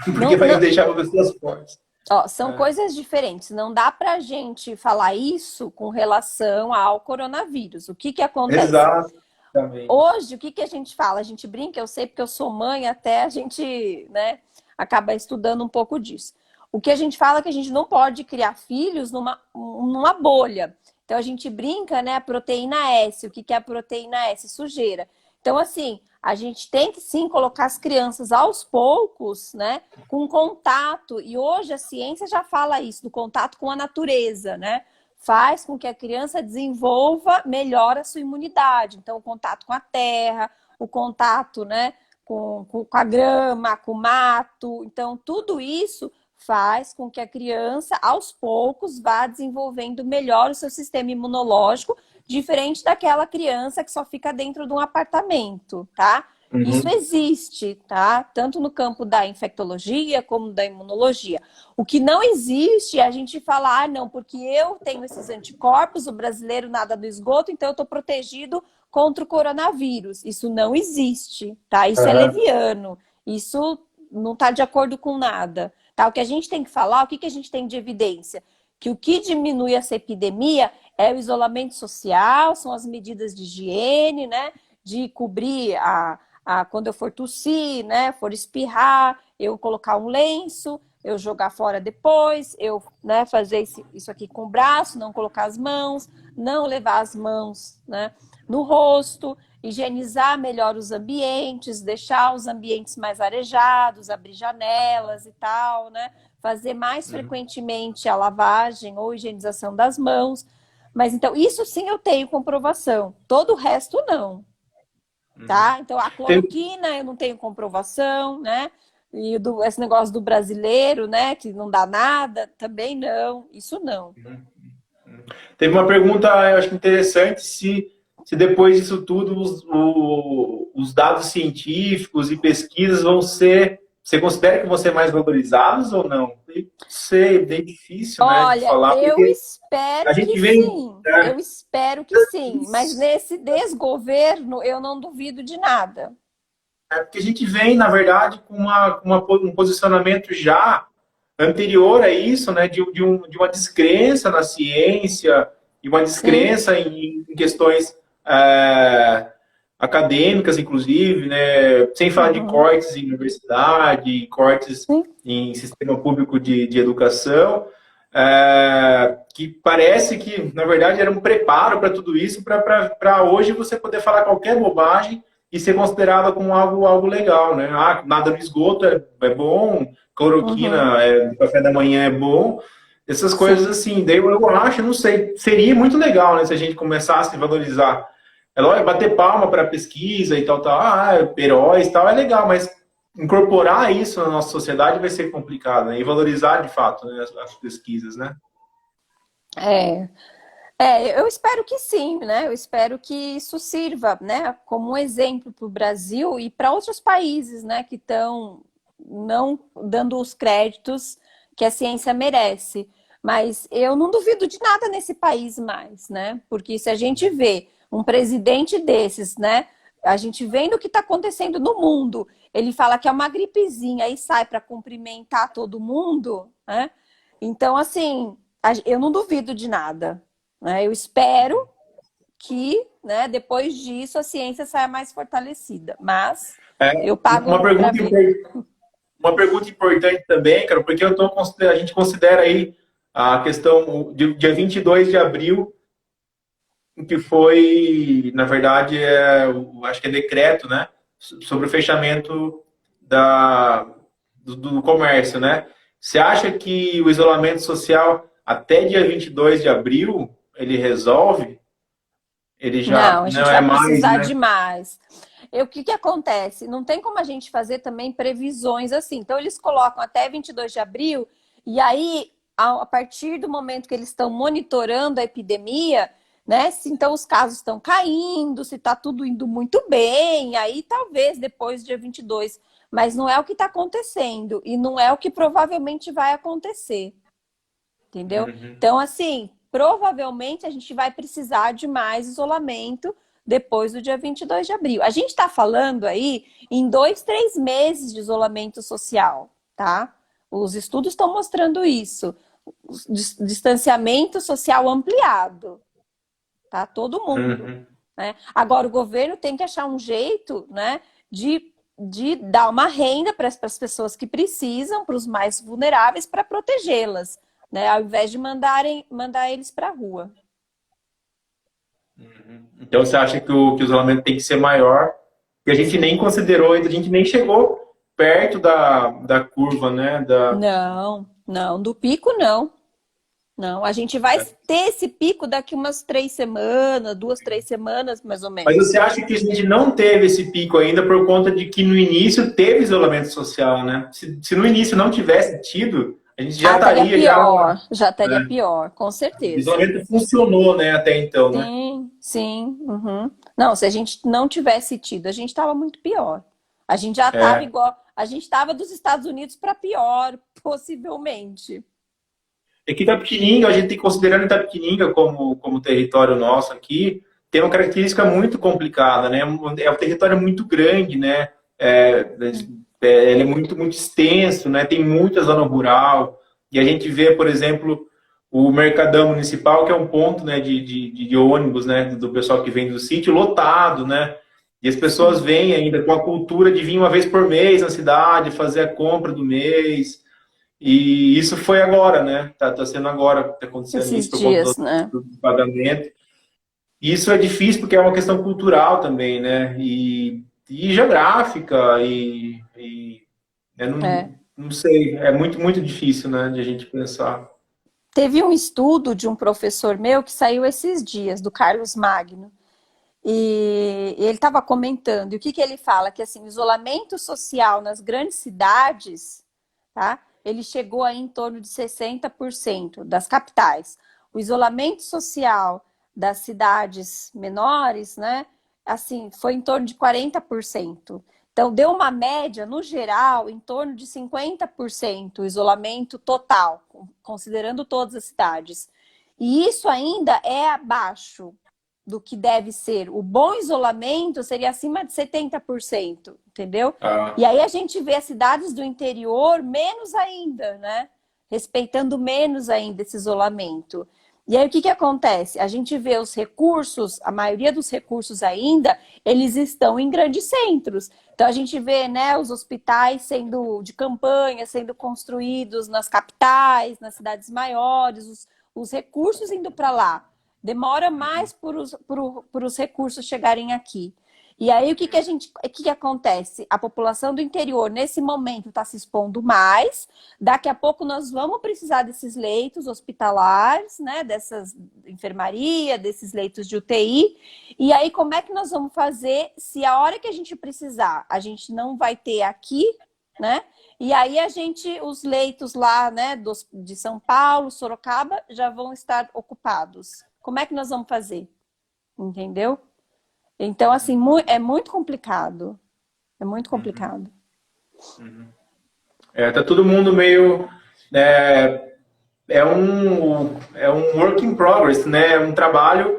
[SPEAKER 3] porque vai deixar as pessoas fortes.
[SPEAKER 2] São coisas diferentes. Não dá pra gente falar isso com relação ao coronavírus. O que acontece?
[SPEAKER 3] Exatamente.
[SPEAKER 2] Hoje, o que a gente fala? A gente brinca, eu sei porque eu sou mãe, até a gente, né, acaba estudando um pouco disso. O que a gente fala é que a gente não pode criar filhos numa bolha. Então, a gente brinca, né, a proteína S. O que é a proteína S? Sujeira. Então, assim, a gente tem que sim colocar as crianças aos poucos, né, com contato. E hoje a ciência já fala isso, do contato com a natureza, né? Faz com que a criança desenvolva melhor a sua imunidade. Então, o contato com a terra, o contato, né, com a grama, com o mato. Então, tudo isso faz com que a criança, aos poucos, vá desenvolvendo melhor o seu sistema imunológico, diferente daquela criança que só fica dentro de um apartamento, tá? Isso existe, tá? Tanto no campo da infectologia como da imunologia. O que não existe é a gente falar, não, porque eu tenho esses anticorpos, o brasileiro nada no esgoto, então eu tô protegido contra o coronavírus. Isso não existe, tá? Isso é leviano. Isso não tá de acordo com nada, tá? O que a gente tem que falar, o que a gente tem de evidência? Que o que diminui essa epidemia é o isolamento social, são as medidas de higiene, né? De cobrir quando eu for tossir, né? For espirrar, eu colocar um lenço, eu jogar fora depois, eu, né, fazer isso aqui com o braço, não colocar as mãos, não levar as mãos, né, no rosto, higienizar melhor os ambientes, deixar os ambientes mais arejados, abrir janelas e tal, né? Fazer mais frequentemente a lavagem ou higienização das mãos. Mas então, isso sim eu tenho comprovação. Todo o resto não. Tá? Então, a cloroquina eu não tenho comprovação, né? E esse negócio do brasileiro, né? Que não dá nada, também não. Isso não.
[SPEAKER 3] Teve uma pergunta, eu acho interessante, se depois disso tudo os dados científicos e pesquisas vão ser... Você considera que vão ser mais valorizados ou não? Sei, é bem difícil, né, de falar.
[SPEAKER 2] Olha, eu espero que sim. Eu espero que sim. Mas nesse desgoverno, eu não duvido de nada.
[SPEAKER 3] Porque a gente vem, na verdade, com um posicionamento já anterior a isso, né, de uma descrença na ciência, e uma
[SPEAKER 2] Sim,
[SPEAKER 3] descrença em questões é, acadêmicas, inclusive, né? Sem falar de
[SPEAKER 2] uhum,
[SPEAKER 3] cortes em universidade, cortes
[SPEAKER 2] sim,
[SPEAKER 3] em sistema público de educação, que parece que, na verdade, era um preparo para tudo isso, para hoje você poder falar qualquer bobagem e ser considerada como algo legal, né? Ah, nada no esgoto é bom,
[SPEAKER 2] uhum,
[SPEAKER 3] cloroquina no café da manhã é bom, essas coisas
[SPEAKER 2] sim.
[SPEAKER 3] assim. Daí eu acho, não sei, seria muito legal, né, se a gente começasse a valorizar. É lógico, bater palma para pesquisa e tal, tal, heróis e tal, é legal, mas incorporar isso na nossa sociedade vai ser complicado, né? E valorizar de fato, né, as pesquisas, né?
[SPEAKER 2] É, eu espero que sim, né? Eu espero que isso sirva, né, como um exemplo para o Brasil e para outros países, né, que estão não dando os créditos que a ciência merece. Mas eu não duvido de nada nesse país mais, né? Porque se a gente vê um presidente desses, né, a gente vendo o que está acontecendo no mundo, ele fala que é uma gripezinha e sai para cumprimentar todo mundo, né? Então, assim, eu não duvido de nada, né? Eu espero que, né, depois disso a ciência saia mais fortalecida, mas eu
[SPEAKER 3] Uma
[SPEAKER 2] pago para
[SPEAKER 3] pergunta,
[SPEAKER 2] ver.
[SPEAKER 3] uma pergunta importante também, cara, porque a gente considera aí a questão de dia 22 de abril, que foi, na verdade, acho que é decreto, né, sobre o fechamento da, do comércio, né? Você acha que o isolamento social até dia 22 de abril ele resolve? Ele já
[SPEAKER 2] Não, a
[SPEAKER 3] não
[SPEAKER 2] gente
[SPEAKER 3] é
[SPEAKER 2] vai
[SPEAKER 3] mais,
[SPEAKER 2] precisar
[SPEAKER 3] né?
[SPEAKER 2] de mais. O que que acontece? Não tem como a gente fazer também previsões assim. Então, eles colocam até 22 de abril, e aí, a partir do momento que eles estão monitorando a epidemia, né? Se então os casos estão caindo, se está tudo indo muito bem, aí talvez depois do dia 22. Mas não é o que está acontecendo, e não é o que provavelmente vai acontecer. Entendeu?
[SPEAKER 3] Uhum.
[SPEAKER 2] Então, assim, provavelmente a gente vai precisar de mais isolamento depois do dia 22 de abril. A gente está falando aí em 2, 3 meses de isolamento social, tá? Os estudos estão mostrando isso. Distanciamento social ampliado, tá? Todo mundo.
[SPEAKER 3] Uhum.
[SPEAKER 2] Né? Agora, o governo tem que achar um jeito, né, de dar uma renda para as pessoas que precisam, para os mais vulneráveis, para protegê-las, né, ao invés de mandar eles para a rua.
[SPEAKER 3] Então você acha que o isolamento tem que ser maior, que a gente nem
[SPEAKER 2] Sim.
[SPEAKER 3] considerou ainda, a gente nem chegou perto da curva, né?
[SPEAKER 2] Não, não, do pico não. Não, a gente vai ter esse pico daqui umas 3 semanas, 2, 3 semanas, mais ou
[SPEAKER 3] Mas
[SPEAKER 2] menos.
[SPEAKER 3] você acha que a gente não teve esse pico ainda por conta de que no início teve isolamento social, né? Se no início não tivesse tido, a gente já
[SPEAKER 2] Ah, estaria
[SPEAKER 3] estaria já.
[SPEAKER 2] pior, já estaria
[SPEAKER 3] Né?
[SPEAKER 2] pior, com
[SPEAKER 3] O
[SPEAKER 2] certeza.
[SPEAKER 3] isolamento funcionou, né, até então, né?
[SPEAKER 2] Sim, sim. Uhum. Não, se a gente não tivesse tido, a gente estava muito pior. A gente já estava
[SPEAKER 3] É.
[SPEAKER 2] igual. A gente estava dos Estados Unidos para pior, possivelmente.
[SPEAKER 3] Aqui Itapetininga, a gente considerando Itapetininga como território nosso aqui, tem uma característica muito complicada, né? É um território muito grande, né? Ele é muito extenso, né? Tem muita zona rural. E a gente vê, por exemplo, o Mercadão Municipal, que é um ponto, né, de ônibus, né? Do pessoal que vem do sítio, lotado, né? E as pessoas
[SPEAKER 2] Sim.
[SPEAKER 3] vêm ainda com a cultura de vir uma vez por mês na cidade, fazer a compra do mês. E isso foi agora, né? Tá sendo agora que tá acontecendo isso
[SPEAKER 2] Esses
[SPEAKER 3] por conta
[SPEAKER 2] dias, né?
[SPEAKER 3] do pagamento. E isso é difícil porque é uma questão cultural também, né? E geográfica, eu
[SPEAKER 2] É.
[SPEAKER 3] não sei, é muito difícil, né, de a gente pensar.
[SPEAKER 2] Teve um estudo de um professor meu que saiu esses dias, do Carlos Magno. E ele estava comentando, e o que, que ele fala? Que assim, o isolamento social nas grandes cidades, tá? Ele chegou aí em torno de 60% das capitais. O isolamento social das cidades menores, né? Assim, foi em torno de 40%. Então, deu uma média, no geral, em torno de 50% o isolamento total, considerando todas as cidades. E isso ainda é abaixo do que deve ser. O bom isolamento seria acima de 70%, entendeu?
[SPEAKER 3] Ah,
[SPEAKER 2] E aí a gente vê as cidades do interior menos ainda, né? Respeitando menos ainda esse isolamento. E aí o que acontece? A gente vê os recursos, a maioria dos recursos ainda, eles estão em grandes centros. Então a gente vê, né, os hospitais sendo de campanha, sendo construídos nas capitais, nas cidades maiores, os recursos indo para lá. Demora mais por os recursos chegarem aqui. E aí, o que acontece? A população do interior, nesse momento, está se expondo mais. Daqui a pouco nós vamos precisar desses leitos hospitalares, né? Dessas enfermaria, desses leitos de UTI. E aí, como é que nós vamos fazer se a hora que a gente precisar, a gente não vai ter aqui, né? E aí os leitos lá, né, de São Paulo, Sorocaba, já vão estar ocupados. Como é que nós vamos fazer? Entendeu? Então, assim, é muito complicado. É muito complicado.
[SPEAKER 3] Tá todo mundo meio... É um work in progress, né? É um trabalho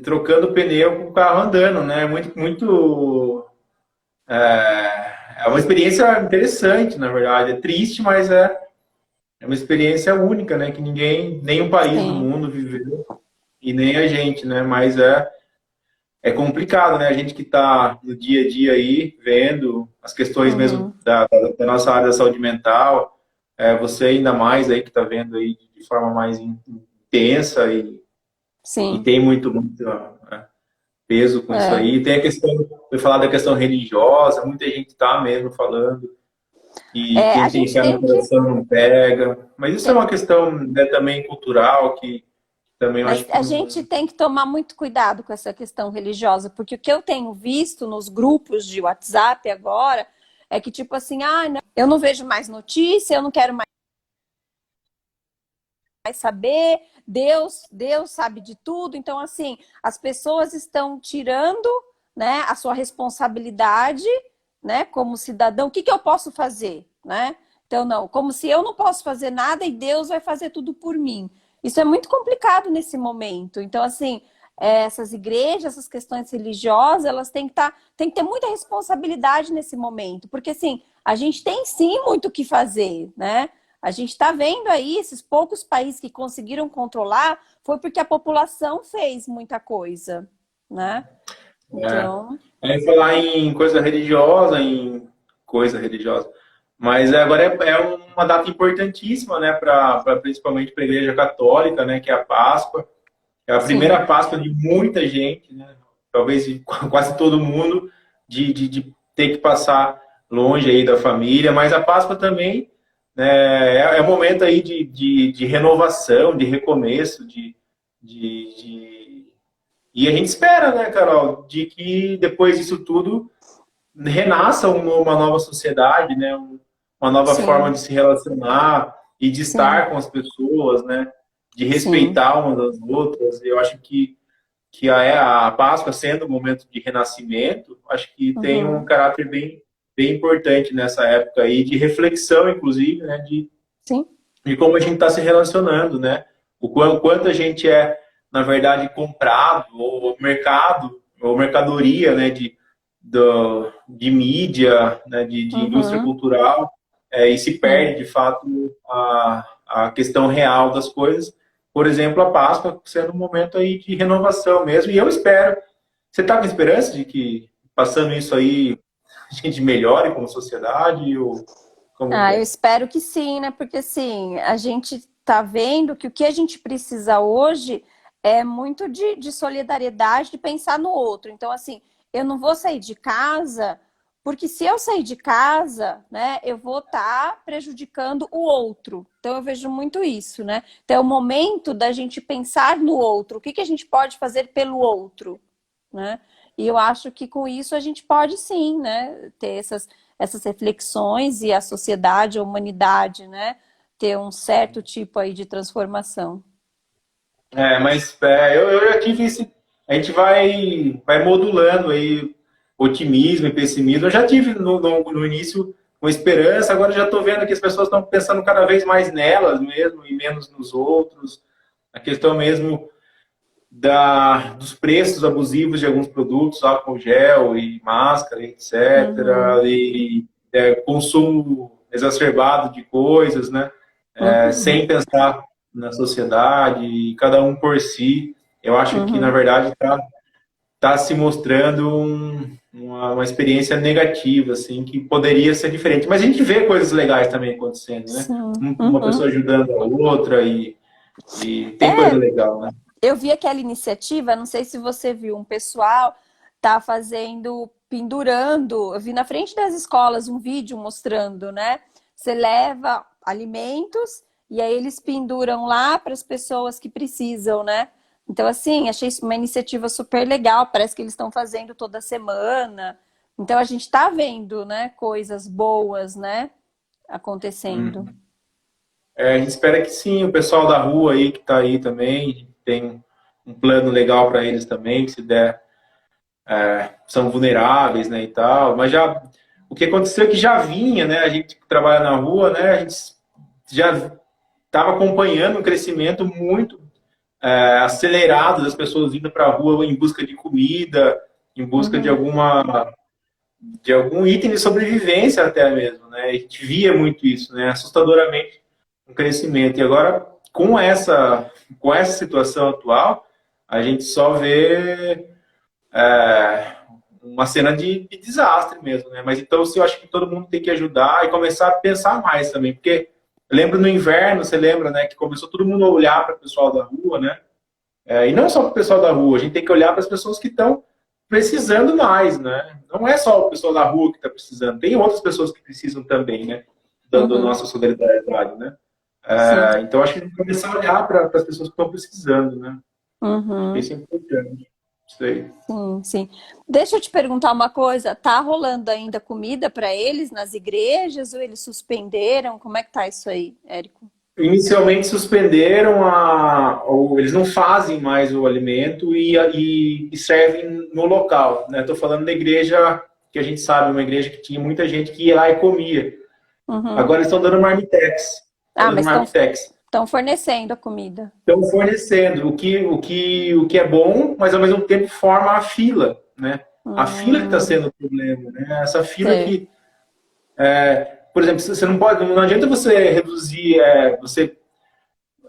[SPEAKER 3] trocando pneu com o carro andando, né? É uma experiência interessante, na verdade. É triste, mas é uma experiência única, né? Que nenhum país do mundo viveu, e nem a gente, né? Mas é complicado, né? A gente que está no dia a dia aí, vendo as questões mesmo da nossa área da saúde mental, você ainda mais aí que está vendo aí de forma mais intensa e tem muito peso com isso aí. Tem a questão, foi falar da questão religiosa, muita gente está mesmo falando, e quem tem fé no coração não pega. Mas isso é uma questão, né, também cultural, que também eu acho que
[SPEAKER 2] a gente tem que tomar muito cuidado com essa questão religiosa, porque o que eu tenho visto nos grupos de WhatsApp agora é que, tipo assim, eu não vejo mais notícia, eu não quero mais saber, Deus sabe de tudo. Então, assim, as pessoas estão tirando, né, a sua responsabilidade, né, como cidadão. O que eu posso fazer, né? Então, não, como se eu não posso fazer nada e Deus vai fazer tudo por mim. Isso é muito complicado nesse momento. Então, assim, essas igrejas, essas questões religiosas, elas têm que ter muita responsabilidade nesse momento. Porque, assim, a gente tem sim muito o que fazer, né? A gente está vendo aí, esses poucos países que conseguiram controlar, foi porque a população fez muita coisa, né? Então...
[SPEAKER 3] falar em coisa religiosa, mas agora é uma data importantíssima, né, principalmente para a Igreja Católica, né, que é a Páscoa. É a primeira Páscoa de muita gente, né, talvez quase todo mundo, de ter que passar longe aí da família, mas a Páscoa também, né, é um momento aí de renovação, de recomeço, e a gente espera, né, Carol, de que depois disso tudo renasça uma nova sociedade, né, uma nova forma de se relacionar e de estar com as pessoas, né, de respeitar umas das outras. Eu acho que a Páscoa, sendo um momento de renascimento, acho que tem um caráter bem, bem importante nessa época aí, de reflexão, inclusive, né, de como a gente está se relacionando, né, o quanto a gente na verdade, comprado, ou mercado, ou mercadoria, né, de mídia, né, de indústria cultural, e se perde, de fato, a questão real das coisas. Por exemplo, a Páscoa sendo um momento aí de renovação mesmo, e eu espero. Você está com esperança de que, passando isso aí, a gente melhore como sociedade? Ou
[SPEAKER 2] eu espero que sim, né? Porque, assim, a gente está vendo que o que a gente precisa hoje é muito de solidariedade, de pensar no outro. Então, assim, eu não vou sair de casa, porque se eu sair de casa, né, eu vou estar prejudicando o outro. Então, eu vejo muito isso, né? Então, é o momento da gente pensar no outro. O que a gente pode fazer pelo outro, né? E eu acho que com isso a gente pode, sim, né, ter essas reflexões e a sociedade, a humanidade, né, ter um certo tipo aí de transformação.
[SPEAKER 3] Mas eu já tive esse... A gente vai modulando aí otimismo e pessimismo. Eu já tive no início com esperança, agora já estou vendo que as pessoas estão pensando cada vez mais nelas mesmo e menos nos outros. A questão mesmo dos preços abusivos de alguns produtos, álcool gel e máscara, etc. E consumo exacerbado de coisas, né? Sem pensar na sociedade, e cada um por si. Eu acho que, na
[SPEAKER 2] Uhum.
[SPEAKER 3] verdade, tá se mostrando uma experiência negativa, assim, que poderia ser diferente. Mas a gente vê coisas legais também acontecendo, né?
[SPEAKER 2] Sim.
[SPEAKER 3] Uma pessoa
[SPEAKER 2] Uhum.
[SPEAKER 3] ajudando a outra e tem coisa
[SPEAKER 2] É,
[SPEAKER 3] legal, né?
[SPEAKER 2] eu vi aquela iniciativa, não sei se você viu, um pessoal tá fazendo, pendurando, eu vi na frente das escolas um vídeo mostrando, né? Você leva alimentos e aí eles penduram lá para as pessoas que precisam, né? Então, assim, achei isso uma iniciativa super legal, parece que eles estão fazendo toda semana. Então, a gente está vendo, né, coisas boas, né, acontecendo.
[SPEAKER 3] Hum. A gente espera que sim, o pessoal da rua aí que está aí também tem um plano legal para eles também, que se der, são vulneráveis, né, e tal. Mas já o que aconteceu é que já vinha, né, a gente que trabalha na rua, né, a gente já estava acompanhando um crescimento muito acelerado das pessoas indo para a rua em busca de comida, em busca
[SPEAKER 2] Uhum,
[SPEAKER 3] de algum item de sobrevivência até mesmo, né? A gente via muito isso, né? Assustadoramente um crescimento. E agora, com essa situação atual, a gente só vê uma cena de desastre mesmo, né? Mas então, eu acho que todo mundo tem que ajudar e começar a pensar mais também, porque eu lembro no inverno, você lembra, né, que começou todo mundo a olhar para o pessoal da rua, né? E não só para o pessoal da rua, a gente tem que olhar para as pessoas que estão precisando mais, né? Não é só o pessoal da rua que está precisando, tem outras pessoas que precisam também, né? Da
[SPEAKER 2] uhum,
[SPEAKER 3] nossa solidariedade, né?
[SPEAKER 2] sim.
[SPEAKER 3] Então, acho que tem que começar a olhar para as pessoas que estão precisando, né?
[SPEAKER 2] Uhum.
[SPEAKER 3] Isso é importante. Isso aí.
[SPEAKER 2] Sim, sim. Deixa eu te perguntar uma coisa. Tá rolando ainda comida para eles nas igrejas ou eles suspenderam? Como é que tá isso aí, Érico?
[SPEAKER 3] Inicialmente suspenderam ou eles não fazem mais o alimento e servem no local, né? Estou falando da igreja que a gente sabe, uma igreja que tinha muita gente que ia lá e comia.
[SPEAKER 2] Uhum.
[SPEAKER 3] Agora eles estão dando marmitex. Estão
[SPEAKER 2] Ah,
[SPEAKER 3] dando
[SPEAKER 2] mas estão
[SPEAKER 3] marmitex.
[SPEAKER 2] estão fornecendo a comida.
[SPEAKER 3] Estão fornecendo o que é bom, mas ao mesmo tempo forma a fila, né? A fila que está
[SPEAKER 2] Hum,
[SPEAKER 3] sendo o problema, né? Essa fila
[SPEAKER 2] sei.
[SPEAKER 3] que, por exemplo, você não pode, não adianta você reduzir, você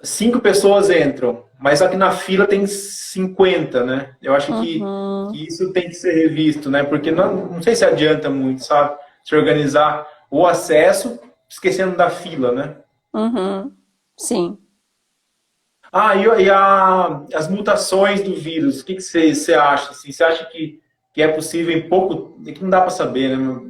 [SPEAKER 3] 5 pessoas entram, mas só que na fila tem 50, né? Eu acho
[SPEAKER 2] Uhum,
[SPEAKER 3] que isso tem que ser revisto, né? Porque não sei se adianta muito, sabe? Se organizar o acesso, esquecendo da fila, né?
[SPEAKER 2] uhum. Sim.
[SPEAKER 3] As mutações do vírus, o que você acha? Assim, você acha que é possível em pouco. É que não dá para saber, né?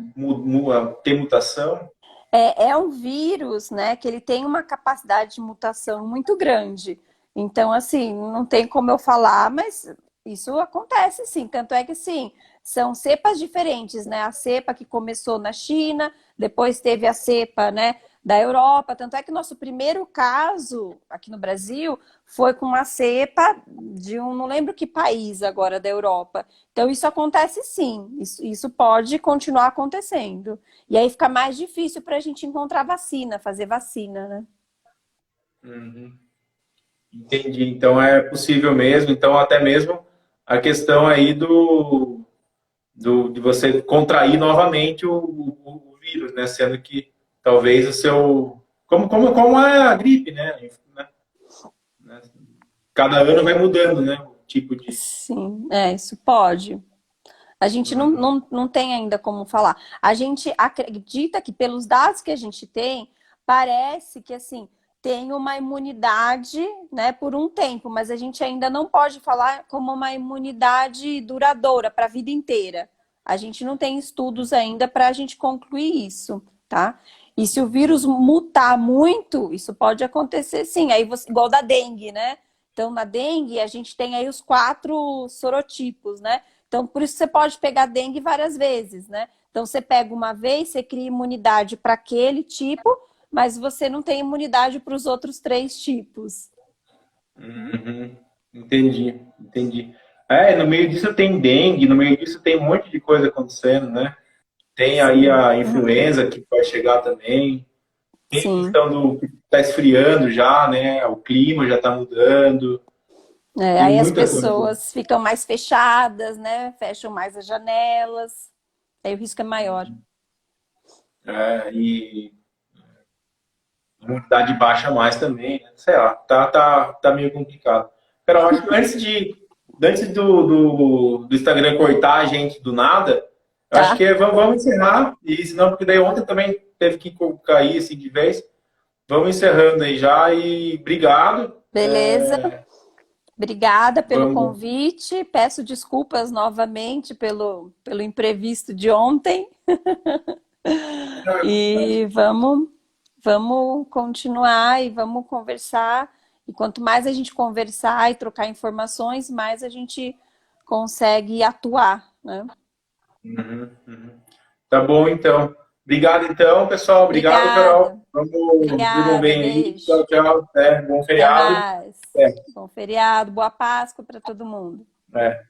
[SPEAKER 3] Ter mutação?
[SPEAKER 2] É um vírus, né, que ele tem uma capacidade de mutação muito grande. Então, assim, não tem como eu falar, mas isso acontece sim. Tanto é que, sim, são cepas diferentes, né? A cepa que começou na China, depois teve a cepa, né, da Europa. Tanto é que nosso primeiro caso aqui no Brasil foi com uma cepa de um, não lembro que país agora da Europa. Então, isso acontece sim. Isso pode continuar acontecendo. E aí fica mais difícil para a gente encontrar vacina, fazer vacina, né?
[SPEAKER 3] Uhum. Entendi. Então é possível mesmo. Então, até mesmo a questão aí de você contrair novamente o vírus, né? Sendo que talvez o seu. Como é a gripe, né? Cada ano vai mudando, né? O tipo de.
[SPEAKER 2] Sim, isso pode. A gente
[SPEAKER 3] Uhum.
[SPEAKER 2] não tem ainda como falar. A gente acredita que, pelos dados que a gente tem, parece que assim tem uma imunidade, né, por um tempo, mas a gente ainda não pode falar como uma imunidade duradoura para a vida inteira. A gente não tem estudos ainda para a gente concluir isso, tá? E se o vírus mutar muito, isso pode acontecer sim. Aí você, igual da dengue, né? Então, na dengue, a gente tem aí os 4 sorotipos, né? Então, por isso você pode pegar dengue várias vezes, né? Então, você pega uma vez, você cria imunidade para aquele tipo, mas você não tem imunidade para os outros 3 tipos.
[SPEAKER 3] Uhum. Entendi, entendi. No meio disso tem dengue, no meio disso tem um monte de coisa acontecendo, né? Tem aí
[SPEAKER 2] Sim,
[SPEAKER 3] a influenza que vai chegar também. Tem a
[SPEAKER 2] sim.
[SPEAKER 3] questão do que está esfriando já, né? O clima já está mudando. Tem
[SPEAKER 2] Aí as
[SPEAKER 3] muita coisa.
[SPEAKER 2] pessoas ficam mais fechadas, né? Fecham mais as janelas. Aí o risco é maior.
[SPEAKER 3] E a imunidade baixa mais também, né? Sei lá, tá meio complicado. Cara, eu acho que antes do Instagram cortar a gente do nada, eu acho
[SPEAKER 2] Tá?
[SPEAKER 3] que vamos encerrar, e senão, porque daí ontem também teve que cair assim de vez. Vamos encerrando aí já e obrigado.
[SPEAKER 2] Beleza. Obrigada pelo
[SPEAKER 3] Vamos.
[SPEAKER 2] convite. Peço desculpas novamente pelo imprevisto de ontem. E vamos continuar e vamos conversar. E quanto mais a gente conversar e trocar informações, mais a gente consegue atuar, né?
[SPEAKER 3] Uhum, uhum. Tá bom, então. Obrigado, então, pessoal. Obrigado, Carol.
[SPEAKER 2] Obrigada.
[SPEAKER 3] Vamos, durmam
[SPEAKER 2] Obrigada,
[SPEAKER 3] bem aí.
[SPEAKER 2] beijo.
[SPEAKER 3] Tchau, tchau. Bom
[SPEAKER 2] Até
[SPEAKER 3] feriado.
[SPEAKER 2] mais.
[SPEAKER 3] É,
[SPEAKER 2] Bom feriado, boa Páscoa para todo mundo.
[SPEAKER 3] é.